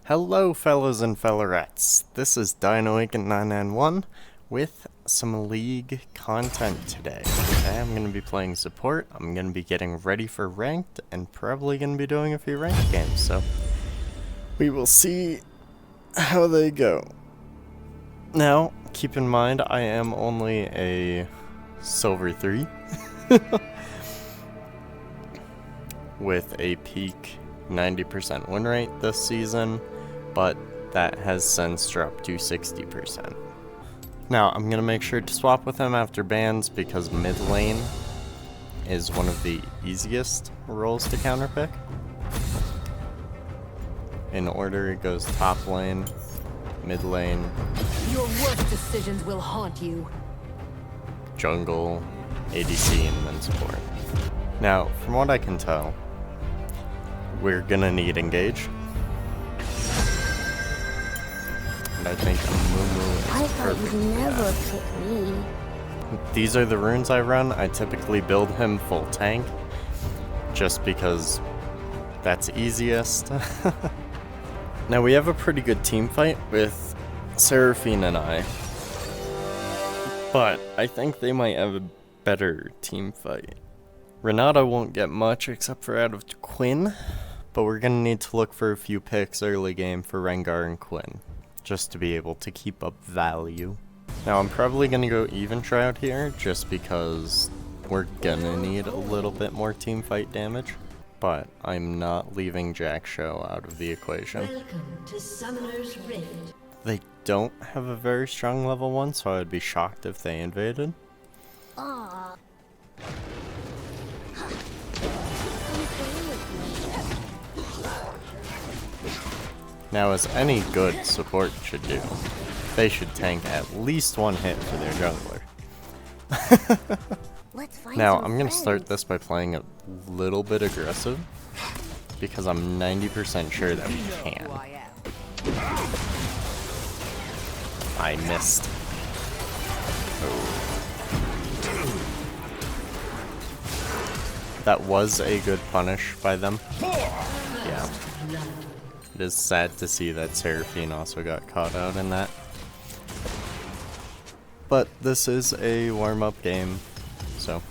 Hello fellas and fellerettes, this is DinoAgent991 with some League content today. Okay, I'm going to be playing support, I'm going to be getting ready for ranked, and probably going to be doing a few ranked games, so we will see how they go. Now, keep in mind I am only a Silver 3 with a peak 90% win rate this season, but that has since dropped to 60%. Now, I'm going to make sure to swap with him after bans because mid lane is one of the easiest roles to counterpick. In order, it goes top lane, mid lane, your worst decisions will haunt you. jungle, ADC, and then support. Now, from what I can tell, we're gonna need engage. And I think Amumu is I thought perfect. you'd never pick me. These are the runes I run. I typically build him full tank, just because that's easiest. Now we have a pretty good team fight with Seraphine and I, but I think they might have a better team fight. Renata won't get much except for out of Quinn, but we're gonna need to look for a few picks early game for Rengar and Quinn, just to be able to keep up value. Now I'm probably gonna go even Shroud here, just because we're gonna need a little bit more team fight damage, but I'm not leaving Jack Show out of the equation. Welcome to Summoner's Rift. They don't have a very strong level 1, so I'd be shocked if they invaded. Aw. Now, as any good support should do, they should tank at least one hit for their jungler. Let's find Now, some I'm going to friends. start this by playing a little bit aggressive, because I'm 90% sure that we can. I missed. Oh. That was a good punish by them. Yeah. It is sad to see that Seraphine also got caught out in that. But this is a warm-up game, so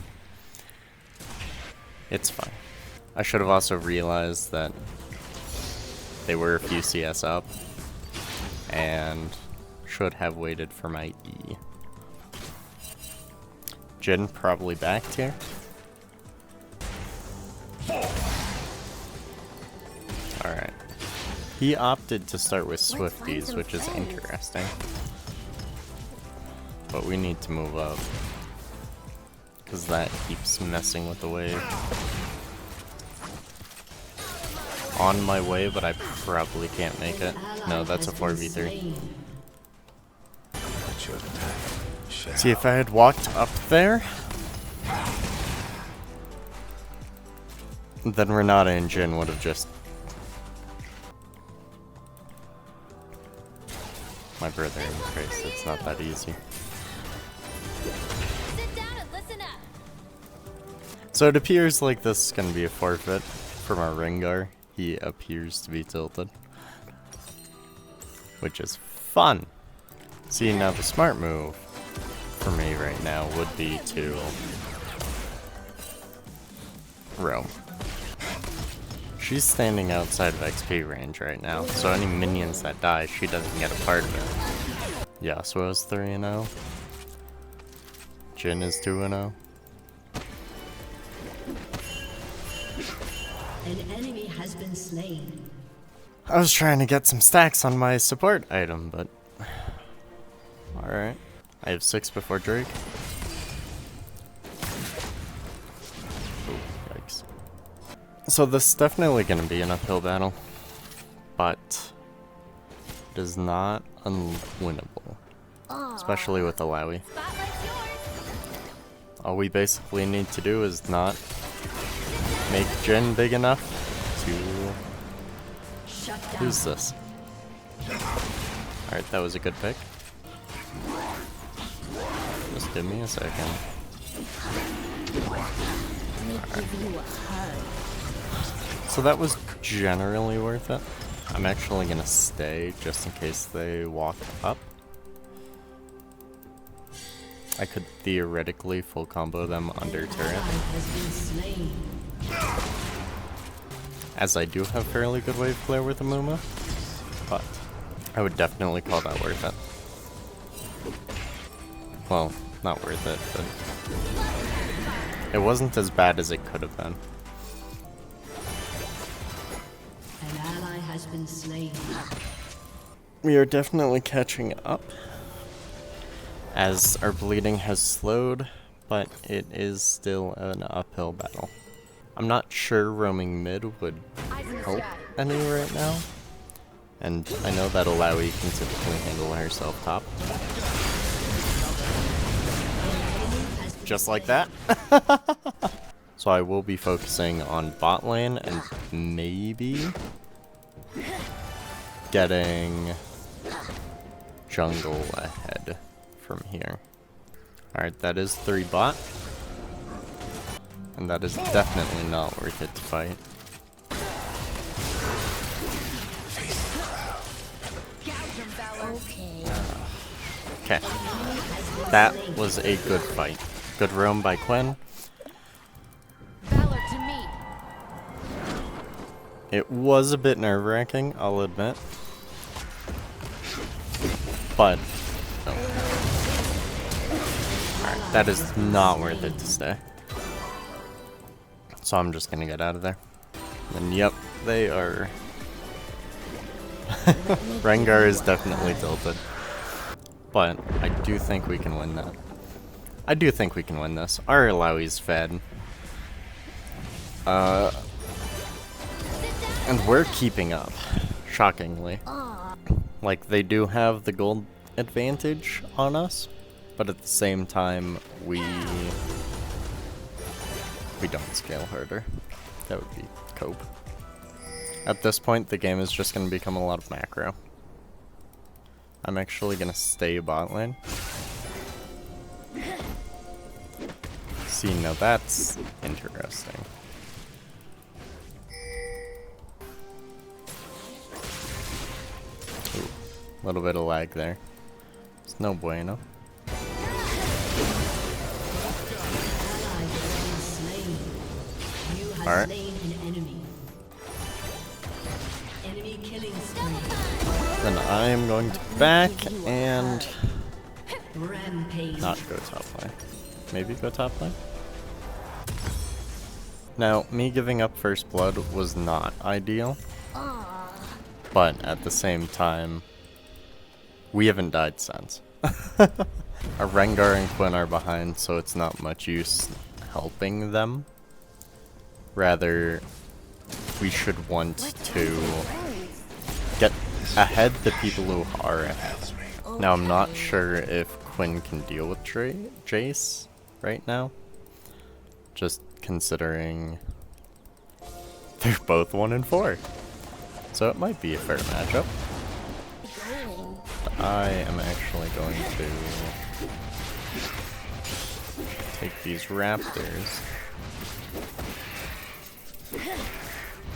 it's fine. I should have also realized that they were a few CS up, and should have waited for my E. Jhin probably backed here. Alright. He opted to start with Swifties, which is interesting. But we need to move up, because that keeps messing with the wave. On my way, but I probably can't make it. No, that's a 4v3. See, if I had walked up there, then Renata and Jhin would have just... My brother in Christ, it's not that easy. Sit down and listen up. So it appears like this is going to be a forfeit from our Rengar. He appears to be tilted, which is fun. See, now the smart move for me right now would be to roam. She's standing outside of XP range right now, so any minions that die, she doesn't get a part of it. Yasuo's 3-0. Jhin is 2-0. An enemy has been slain. I was trying to get some stacks on my support item, but... Alright. I have 6 before Drake. Oh, yikes. So this is definitely going to be an uphill battle, but it is not unwinnable, especially with the Lowy. Spotlight's yours. All we basically need to do is not make Jhin big enough to... Shut down. Who's this? Alright, that was a good pick. Just give me a second. Let me give you a hug. So that was generally worth it. I'm actually gonna stay just in case they walk up. I could theoretically full combo them under turret, Has been slain. as I do have fairly good wave clear with Amuma, but I would definitely call that worth it. Well, not worth it, but it wasn't as bad as it could have been. An ally has been slain. We are definitely catching up, as our bleeding has slowed, but it is still an uphill battle. I'm not sure roaming mid would help any right now, and I know that Alawi can typically handle herself top. Just like that. So I will be focusing on bot lane and maybe getting jungle ahead from here. Alright, that is 3 bot. And that is definitely not worth it to fight. Okay. Okay. That was a good fight. Good roam by Quinn. Valor to me. It was a bit nerve-wracking, I'll admit. But no. Alright, that is not worth it to stay. So I'm just gonna get out of there. And yep, they are. Rengar is definitely tilted. But I do think we can win that. I do think we can win this. Our Alawi's fed. And we're keeping up, shockingly. Like, they do have the gold advantage on us, but at the same time, we don't scale harder. That would be cope. At this point, the game is just going to become a lot of macro. I'm actually going to stay bot lane. See, now that's interesting. Ooh, a little bit of lag there. It's no bueno. You Alright. have slain an enemy. Enemy killing spree. Then I am going to back and Rampage. not go top lane. Maybe go top lane? Now, me giving up first blood was not ideal. But at the same time, we haven't died since. Our Rengar and Quinn are behind, so it's not much use helping them. Rather, we should want to get ahead the people who are ahead. Now, I'm not sure if Quinn can deal with Jace right now. Just considering they're both 1 and 4. So it might be a fair matchup. But I am actually going to take these raptors.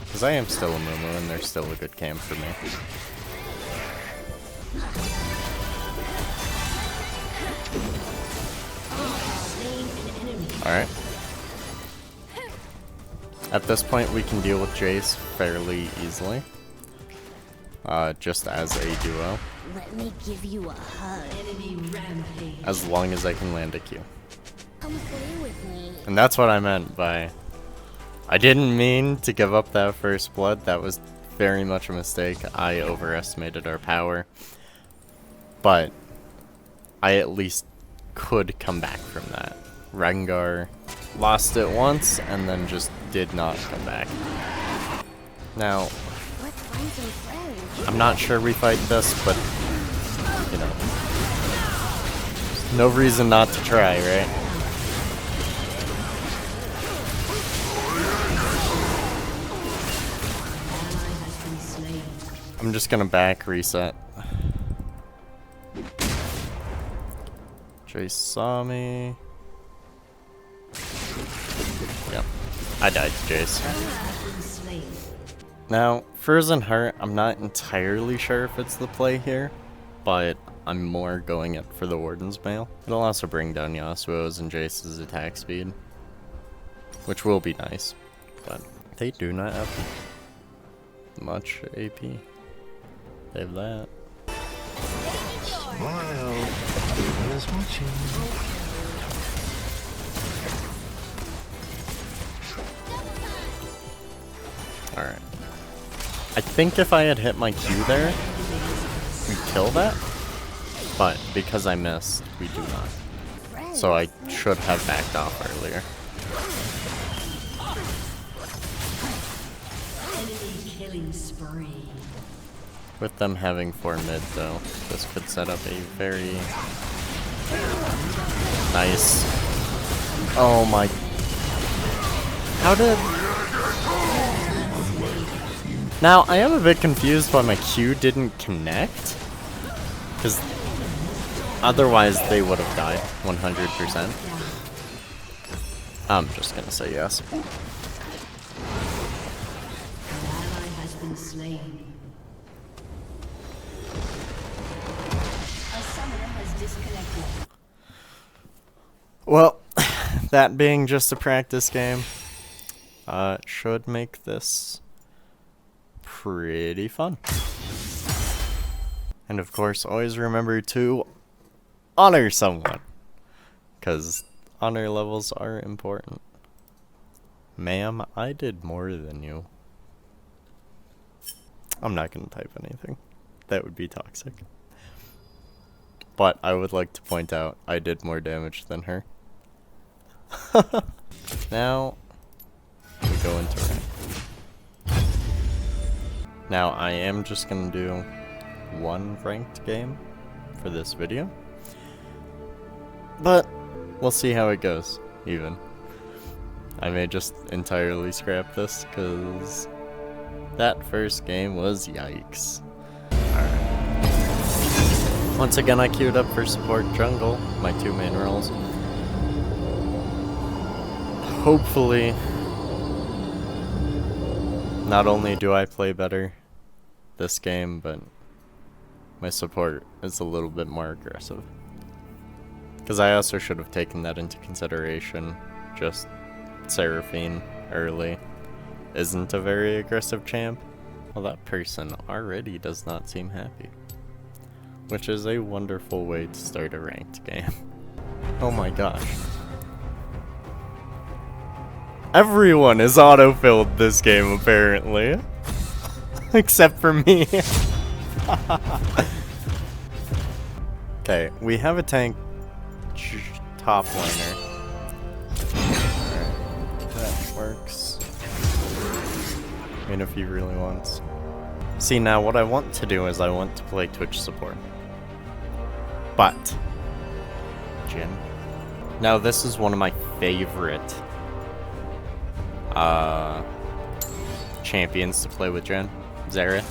Because I am still a Mumu and they're still a good camp for me. Alright. At this point we can deal with Jace fairly easily. Just as a duo. Let me give you a hug. Enemy rampage. As long as I can land a Q. Come play with me. And that's what I meant by... I didn't mean to give up that first blood. That was very much a mistake. I overestimated our power. But I at least could come back from that. Rengar lost it once and then just did not come back. Now, Let's find some friends. I'm not sure we fight this, but, you know, no reason not to try, right? Ally has been slain. I'm just gonna back reset. Jace saw me. Yep, I died to Jace. Has been slain. Now, Frozen Heart, I'm not entirely sure if it's the play here, but I'm more going it for the Warden's Mail. It'll also bring down Yasuo's and Jace's attack speed, which will be nice, but they do not have much AP. They have that. Smile. Who's watching? Alright. I think if I had hit my Q there, we kill that, but because I missed, we do not. So I should have backed off earlier. Enemy killing spree. With them having 4 mid though, this could set up a very nice... Oh my... How did... Now, I am a bit confused why my Q didn't connect. Because otherwise they would have died 100%. I'm just gonna say yes. An ally has been slain. A summoner has disconnected. Well, that being just a practice game, should make this pretty fun. And of course, always remember to honor someone, because honor levels are important. Ma'am, I did more than you. I'm not going to type anything. That would be toxic. But I would like to point out I did more damage than her. Now, we go into rank. Now, I am just going to do one ranked game for this video. But we'll see how it goes, even. I may just entirely scrap this, because that first game was yikes. Alright. Once again, I queued up for support jungle, my 2 main roles. Hopefully, not only do I play better this game, but my support is a little bit more aggressive. Because I also should have taken that into consideration. Just Seraphine early isn't a very aggressive champ. Well, that person already does not seem happy. Which is a wonderful way to start a ranked game. Oh my gosh. Everyone is autofilled this game, apparently. Except for me. Okay, we have a tank top laner. Alright, that works. I mean, if he really wants. See, now what I want to do is I want to play Twitch support. But Jhin. Now this is one of my favorite champions to play with Jhin. Xerath.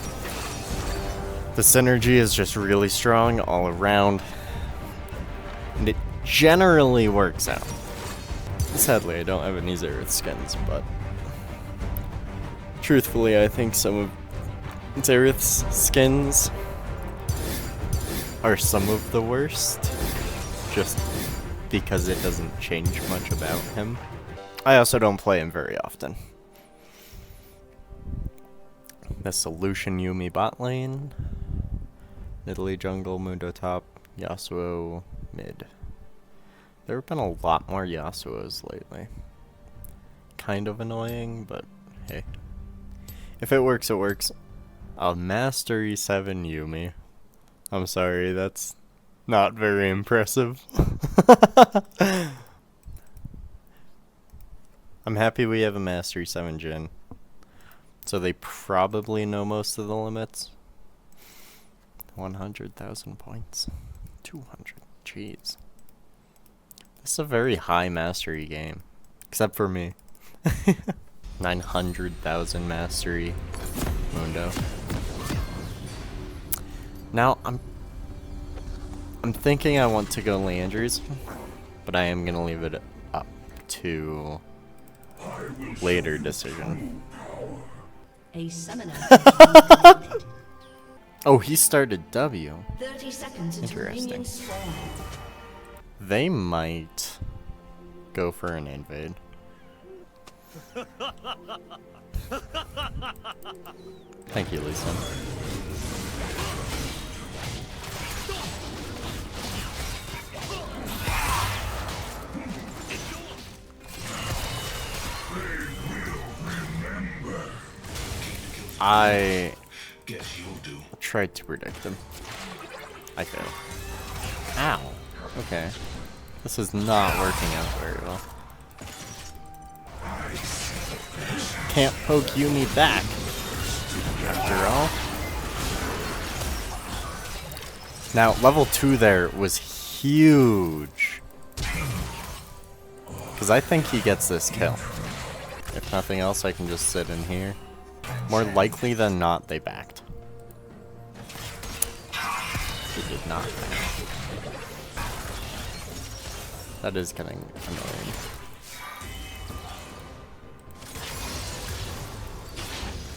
The synergy is just really strong all around. And it generally works out. Sadly, I don't have any Xerath skins, but truthfully, I think some of Xerath's skins are some of the worst, just because it doesn't change much about him. I also don't play him very often. The solution Yuumi bot lane, Nidalee jungle, Mundo top, Yasuo mid. There have been a lot more Yasuos lately. Kind of annoying, but hey. If it works, it works. A Mastery 7 Yuumi. I'm sorry, that's not very impressive. I'm happy we have a Mastery 7 Jhin. So they probably know most of the limits. 100,000 points. 200. Jeez. This is a very high mastery game. Except for me. 900,000 mastery. Mundo. Now, I'm thinking I want to go Leandry's, but I am gonna leave it up to later decision. A summoner has been connected. Oh, he started W. 30 seconds until Interesting. minions spawn. They might go for an invade. Thank you, Lisa. I tried to predict him. I failed. Ow. Okay. This is not working out very well. Can't poke Yumi back. After all. Now, level 2 there was huge. Because I think he gets this kill. If nothing else, I can just sit in here. More likely than not, they backed. They did not back. That is getting annoying.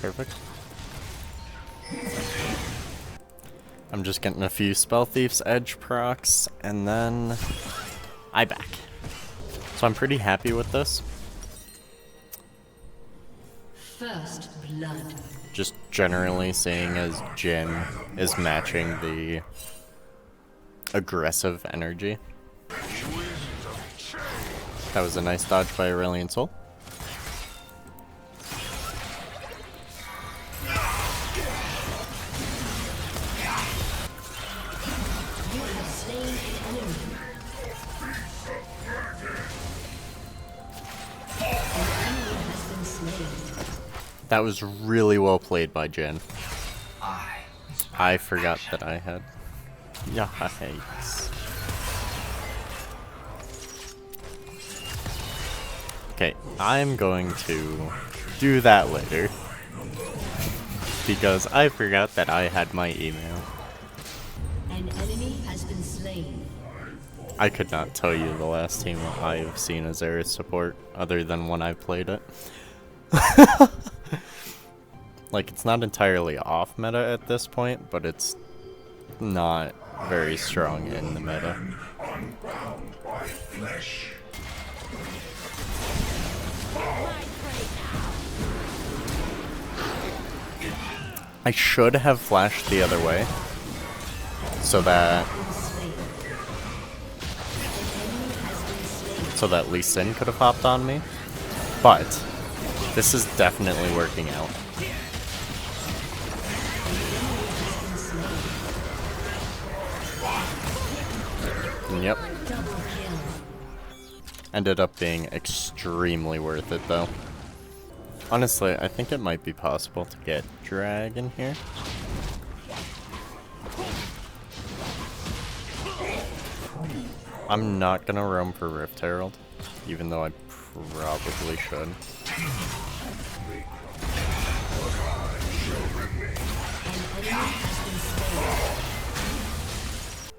Perfect. I'm just getting a few Spell Thief's Edge procs, and then I back. So I'm pretty happy with this. First blood. Just generally seeing as Jin is matching the aggressive energy. That was a nice dodge by Aurelion Sol. That was really well played by Jin. I forgot that I had. Yikes. Okay, I'm going to do that later. Because I forgot that I had my email. An enemy has been slain. I could not tell you the last team I've seen as Aerith support, other than when I played it. Like, it's not entirely off meta at this point, but it's not very strong in the meta. I should have flashed the other way, so that Lee Sin could have hopped on me, but this is definitely working out. Yep. Ended up being extremely worth it, though. Honestly, I think it might be possible to get Dragon here. I'm not gonna roam for Rift Herald, even though I probably should.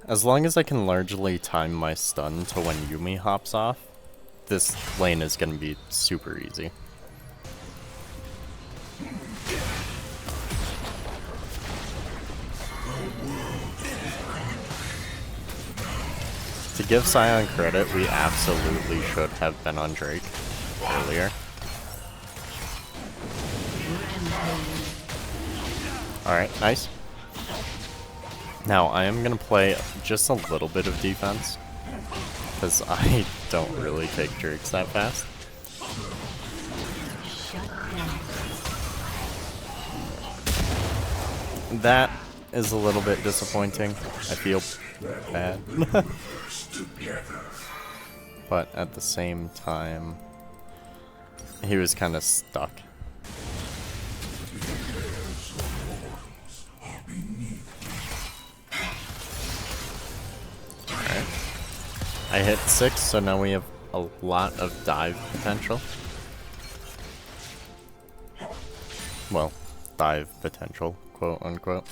As long as I can largely time my stun to when Yumi hops off, this lane is gonna be super easy. To give Sion credit, we absolutely should have been on Drake earlier. Alright, nice. Now, I am going to play just a little bit of defense, because I don't really take Drakes that fast. That is a little bit disappointing. I feel bad. But at the same time, he was kind of stuck. Alright. I hit 6, so now we have a lot of dive potential. Well, dive potential, quote unquote.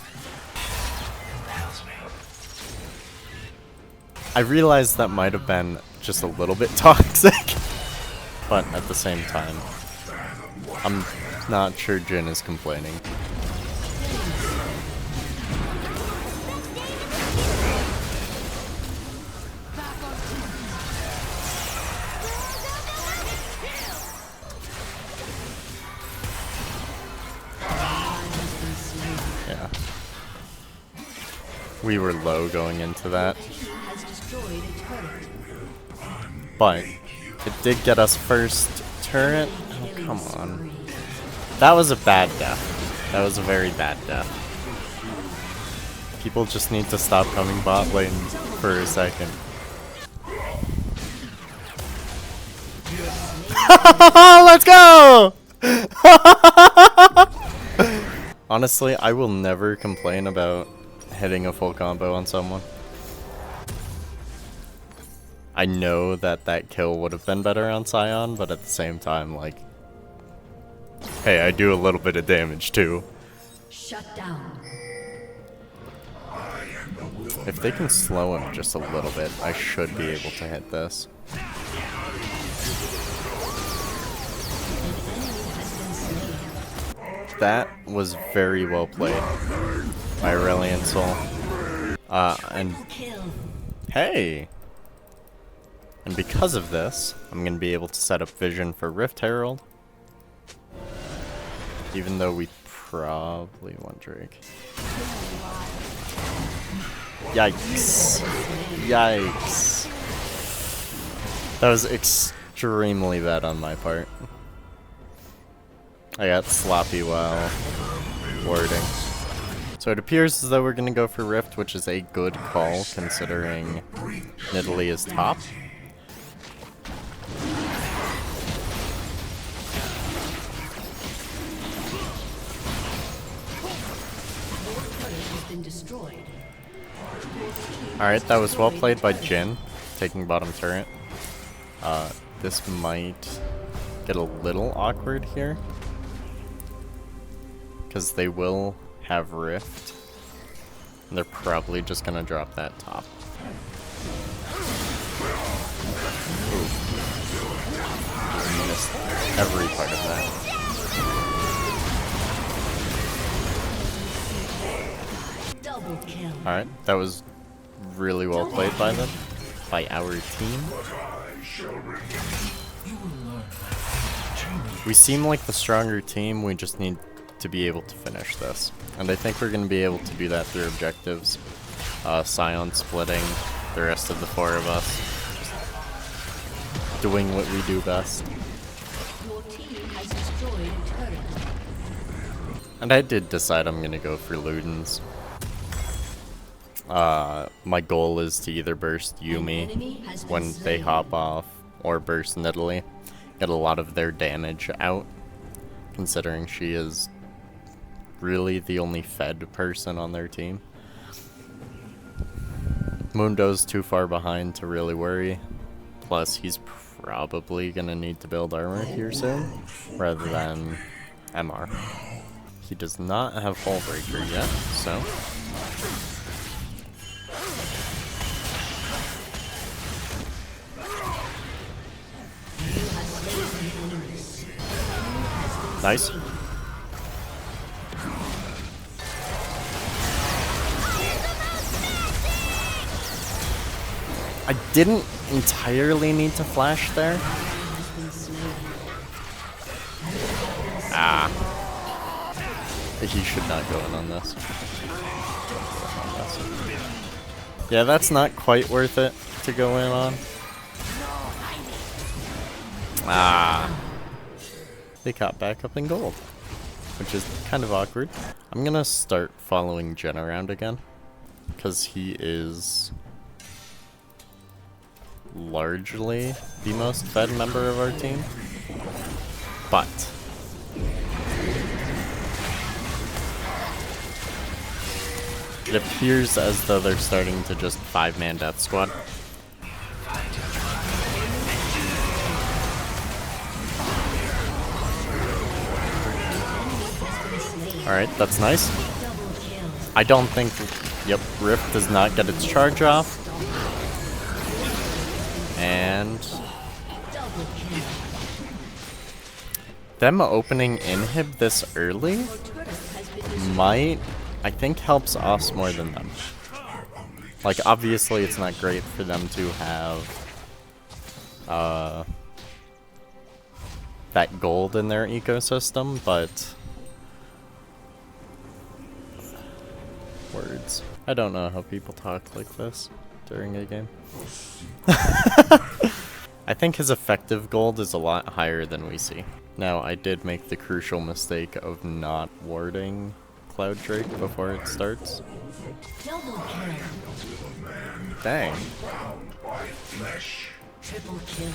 I realized that might have been just a little bit toxic, but at the same time, I'm Not sure Jin is complaining. Yeah. We were low going into that. Has destroyed a turret. But it did get us first turret. Oh, come on. That was a bad death. That was a very bad death. People just need to stop coming bot lane for a second. Let's go! Honestly, I will never complain about hitting a full combo on someone. I know that that kill would have been better on Sion, but at the same time, like, hey, I do a little bit of damage too. Shut down. If they can slow him just a little bit, I should be able to hit this. That was very well played by Aurelion Sol. And hey! And because of this, I'm going to be able to set up vision for Rift Herald. Even though we probably want Drake. Yikes. Yikes. That was extremely bad on my part. I got sloppy while warding. So it appears as though we're going to go for Rift, which is a good call considering Nidalee is top. Alright, that was well played by Jin, taking bottom turret. This might get a little awkward here, because they will have Rift, and they're probably just going to drop that top. Ooh. Just missed every part of that. Alright, that was really well played by them, by our team. We seem like the stronger team, we just need to be able to finish this. And I think we're going to be able to do that through objectives. Sion splitting, the rest of the four of us. Just doing what we do best. Your team has destroyed a turret. And I did decide I'm going to go for Ludens. My goal is to either burst Yuumi when they hop off, or burst Nidalee. Get a lot of their damage out, considering she is really the only fed person on their team. Mundo's too far behind to really worry. Plus, he's probably gonna need to build armor here soon, rather than MR. He does not have Hull Breaker yet, so... Nice. I didn't entirely need to flash there. Ah. He should not go in on this. Yeah, that's not quite worth it to go in on. Ah. They caught back up in gold, which is kind of awkward. I'm gonna start following Jin around again, because he is largely the most fed member of our team. But it appears as though they're starting to just 5-man death squad. Alright, that's nice. I don't think... Yep, Rift does not get its charge off. And... Them opening inhib this early might, I think, helps us more than them. Like, obviously it's not great for them to have that gold in their ecosystem, but words. I don't know how people talk like this during a game. I think his effective gold is a lot higher than we see. Now, I did make the crucial mistake of not warding Cloud Drake before it starts. Double kill. Dang. Triple kill.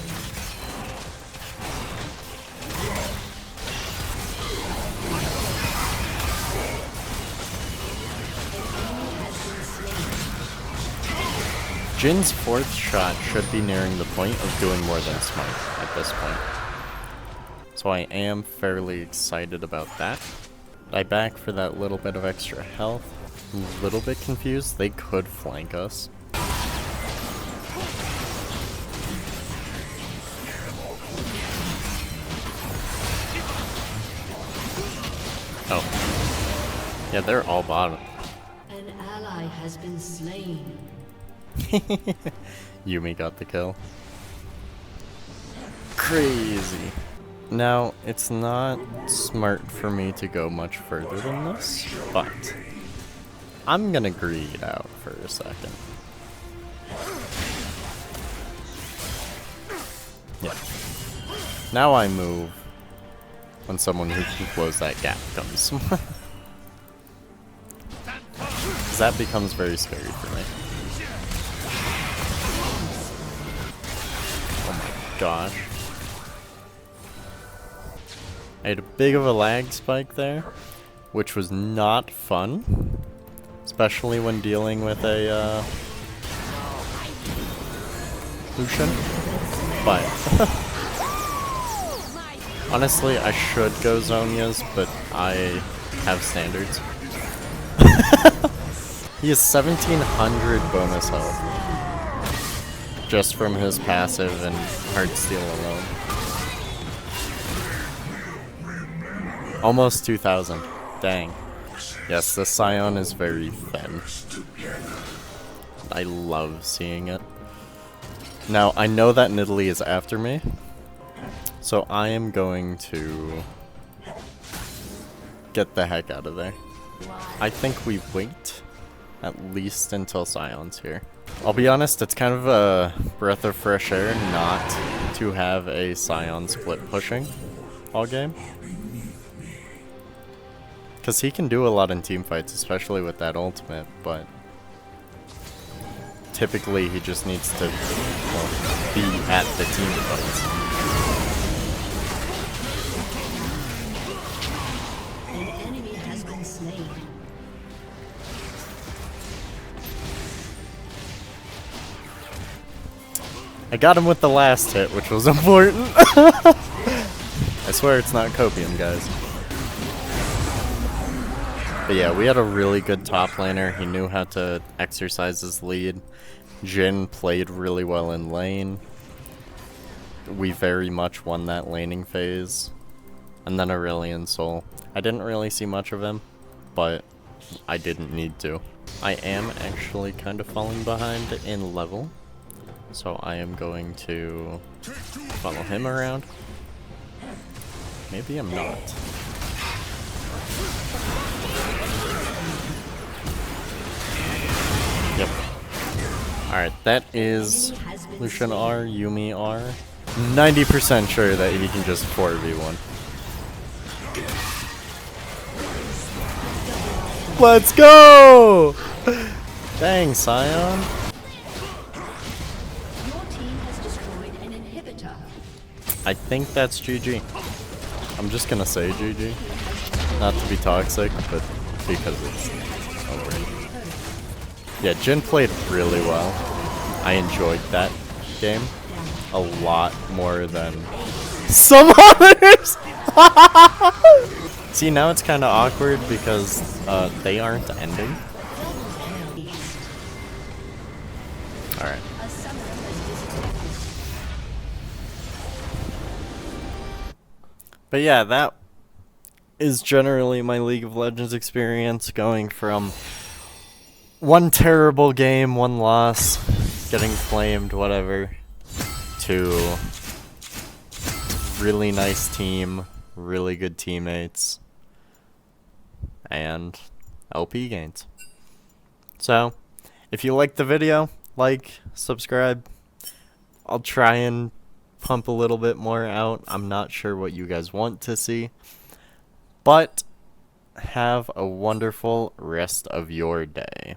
Jin's fourth shot should be nearing the point of doing more than smite at this point. So I am fairly excited about that. I back for that little bit of extra health. I'm a little bit confused. They could flank us. Oh. Yeah, they're all bottom. An ally has been slain. Yumi got the kill. Crazy. Now, it's not smart for me to go much further than this, but I'm gonna greed out for a second. Yeah. Now I move when someone who can close that gap comes. 'Cause that becomes very scary for me. Oh my gosh. I had a big of a lag spike there, which was not fun, especially when dealing with a Lucian. But honestly, I should go Zhonya's, but I have standards. He has 1700 bonus health just from his passive and Heartsteel alone. Almost 2000. Dang. Yes, the Scion is very thin. I love seeing it. Now, I know that Nidalee is after me, so I am going to get the heck out of there. I think we wait at least until Scion's here. I'll be honest, it's kind of a breath of fresh air not to have a Scion split pushing all game. Because he can do a lot in team fights, especially with that ultimate, but typically he just needs to, well, be at the team fights. An enemy has been slain. I got him with the last hit, which was important. I swear it's not copium, guys. But yeah, we had a really good top laner. He knew how to exercise his lead. Jhin played really well in lane. We very much won that laning phase. And then Aurelion Sol. I didn't really see much of him, but I didn't need to. I am actually kind of falling behind in level, so I am going to follow him around. Maybe I'm not. Yep. Alright, that is Lucian R, Yumi R. 90% sure that he can just 4v1. Let's go! Dang, Scion. Your team has destroyed an inhibitor. I think that's GG. I'm just gonna say GG. Not to be toxic, but because it's over. Yeah, Jhin played really well. I enjoyed that game a lot more than some others. See, now it's kind of awkward because they aren't ending. Alright. A summoner has disappeared. But yeah, that is generally my League of Legends experience, going from one terrible game, one loss, getting flamed, whatever, to really nice team, really good teammates, and LP gains. So, if you liked the video, like, subscribe. I'll try and pump a little bit more out. I'm not sure what you guys want to see. But have a wonderful rest of your day.